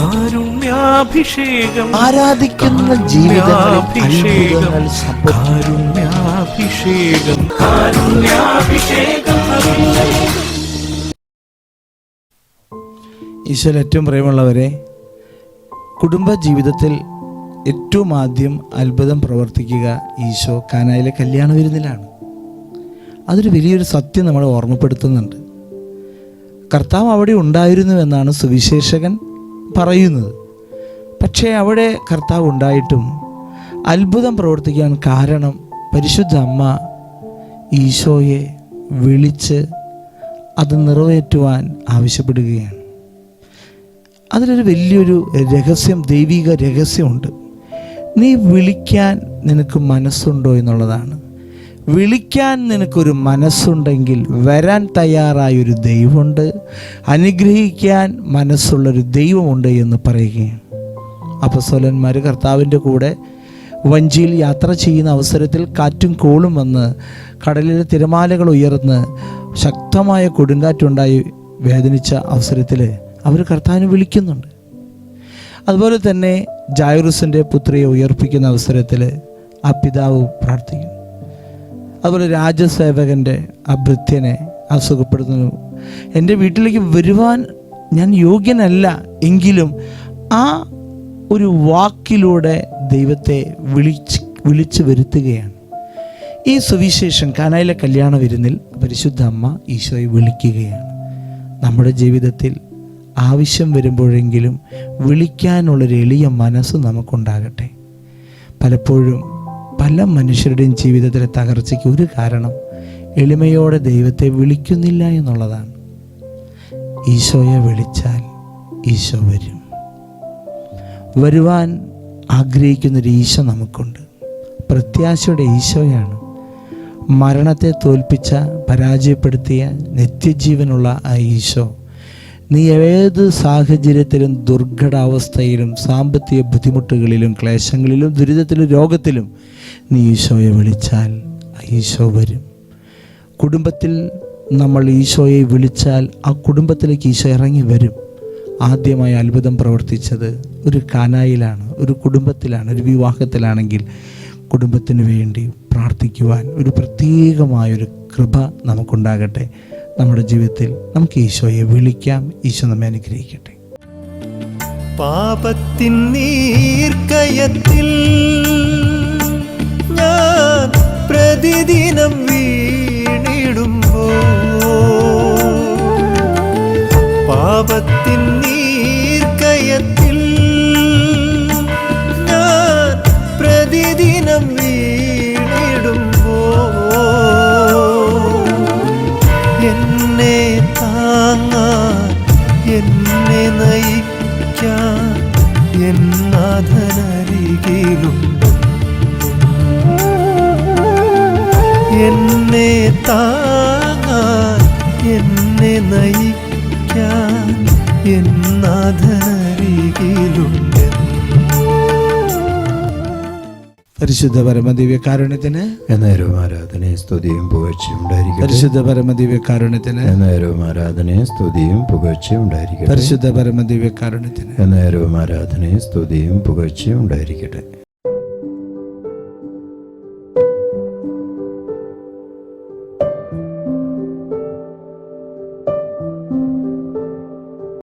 കാരുണ്യാഭിഷേകം, ആരാധിക്കുന്ന ജീവിതങ്ങളിൽ കാരുണ്യാഭിഷേകം, കാരുണ്യാഭിഷേകം. ഈശോയിൽ ഏറ്റവും പ്രിയമുള്ളവരെ, കുടുംബ ജീവിതത്തിൽ ഏറ്റവും ആദ്യം അത്ഭുതം പ്രവർത്തിക്കുക ഈശോ കാനായിലെ കല്യാണ വിരുന്നിലാണ്. അതൊരു വലിയൊരു സത്യം നമ്മളെ ഓർമ്മപ്പെടുത്തുന്നുണ്ട്. കർത്താവ് അവിടെ ഉണ്ടായിരുന്നുവെന്നാണ് സുവിശേഷകൻ പറയുന്നത്. പക്ഷേ അവിടെ കർത്താവ് ഉണ്ടായിട്ടും അത്ഭുതം പ്രവർത്തിക്കാൻ കാരണം പരിശുദ്ധ അമ്മ ഈശോയെ വിളിച്ച് അത് നിറവേറ്റുവാൻ ആവശ്യപ്പെടുകയാണ്. അതിലൊരു വലിയൊരു രഹസ്യം, ദൈവിക രഹസ്യമുണ്ട്. നീ വിളിക്കാൻ നിനക്ക് മനസ്സുണ്ടോ എന്നുള്ളതാണ്. വിളിക്കാൻ നിനക്കൊരു മനസ്സുണ്ടെങ്കിൽ വരാൻ തയ്യാറായൊരു ദൈവമുണ്ട്, അനുഗ്രഹിക്കാൻ മനസ്സുള്ളൊരു ദൈവമുണ്ട് എന്ന് പറയുകയാണ്. അപ്പോസ്തലന്മാർ കർത്താവിൻ്റെ കൂടെ വഞ്ചിയിൽ യാത്ര ചെയ്യുന്ന അവസരത്തിൽ കാറ്റും കോളും വന്ന് കടലിലെ തിരമാലകൾ ഉയർന്ന് ശക്തമായ കൊടുങ്കാറ്റുണ്ടായി വേദനിച്ച അവസരത്തിൽ അവർ കർത്താവിനെ വിളിക്കുന്നുണ്ട്. അതുപോലെ തന്നെ ജായിറസിൻ്റെ പുത്രിയെ ഉയർപ്പിക്കുന്ന അവസരത്തിൽ ആ പിതാവ് പ്രാർത്ഥിക്കുന്നു. അതുപോലെ രാജസേവകൻ്റെ ആ ഭൃത്യനെ അസുഖപ്പെടുത്തുന്നു. എൻ്റെ വീട്ടിലേക്ക് വരുവാൻ ഞാൻ യോഗ്യനല്ല, എങ്കിലും ആ ഒരു വാക്കിലൂടെ ദൈവത്തെ വിളിച്ചു വരുത്തുകയാണ്. ഈ സുവിശേഷം കാനായിലെ കല്യാണ വിരുന്നിൽ പരിശുദ്ധ അമ്മ ഈശോയെ വിളിക്കുകയാണ്. നമ്മുടെ ജീവിതത്തിൽ ആവശ്യം വരുമ്പോഴെങ്കിലും വിളിക്കാനുള്ളൊരു എളിയ മനസ്സ് നമുക്കുണ്ടാകട്ടെ. പലപ്പോഴും പല മനുഷ്യരുടെയും ജീവിതത്തിലെ തകർച്ചയ്ക്ക് ഒരു കാരണം എളിമയോടെ ദൈവത്തെ വിളിക്കുന്നില്ല എന്നുള്ളതാണ്. ഈശോയെ വിളിച്ചാൽ ഈശോ വരും. വരുവാൻ ആഗ്രഹിക്കുന്നൊരു ഈശോ നമുക്കുണ്ട്. പ്രത്യാശയുടെ ഈശോയാണ്. മരണത്തെ തോൽപ്പിച്ച, പരാജയപ്പെടുത്തിയ, നിത്യജീവനുള്ള ആ ഈശോ നീ ഏത് സാഹചര്യത്തിലും, ദുർഘടാവസ്ഥയിലും, സാമ്പത്തിക ബുദ്ധിമുട്ടുകളിലും, ക്ലേശങ്ങളിലും, ദുരിതത്തിലും, രോഗത്തിലും നീ ഈശോയെ വിളിച്ചാൽ ഈശോ വരും. കുടുംബത്തിൽ നമ്മൾ ഈശോയെ വിളിച്ചാൽ ആ കുടുംബത്തിലേക്ക് ഈശോ ഇറങ്ങി വരും. ആദ്യമായി അത്ഭുതം പ്രവർത്തിച്ചത് ഒരു കാനായിലാണ്, ഒരു കുടുംബത്തിലാണ്, ഒരു വിവാഹത്തിലാണെങ്കിൽ കുടുംബത്തിന് വേണ്ടി പ്രാർത്ഥിക്കുവാൻ ഒരു പ്രത്യേകമായൊരു കൃപ നമുക്കുണ്ടാകട്ടെ. നമ്മുടെ ജീവിതത്തിൽ നമുക്ക് ഈശോയെ വിളിക്കാം. ഈശോ നമ്മെ അനുഗ്രഹിക്കട്ടെ. പാപത്തിൻ നീർക്കയത്തിൽ ഞാൻ പ്രതിദിനം വീണിടുമ്പോൾ, പാപത്തിൻ നീർക്കയത്തിൽ ഞാൻ പ്രതിദിനം എന്നെ താങ്ങാൻ, എന്നെ നയിക്കാൻ എന്നാഥനരികിലുണ്ട്. എന്നെ താങ്ങാൻ, എന്നെ നയിക്കാൻ എന്നാഥനരികിലുണ്ട്. പരിശുദ്ധ പരമദിവ്യകാരുണ്യത്തിന് എന്നേരവും ആരാധനയും സ്തുതിയും പുകഴ്ചയും ഉണ്ടായിരിക്കട്ടെ. പരിശുദ്ധ പരമദിവ്യകാരുണ്യത്തിന് എന്നേരവും ആരാധനയും സ്തുതിയും പുകഴ്ചയും ഉണ്ടായിരിക്കട്ടെ. പരിശുദ്ധ പരമദിവ്യകാരുണ്യത്തിന് എന്നേരവും ആരാധനയും സ്തുതിയും പുകഴ്ചയും ഉണ്ടായിരിക്കട്ടെ.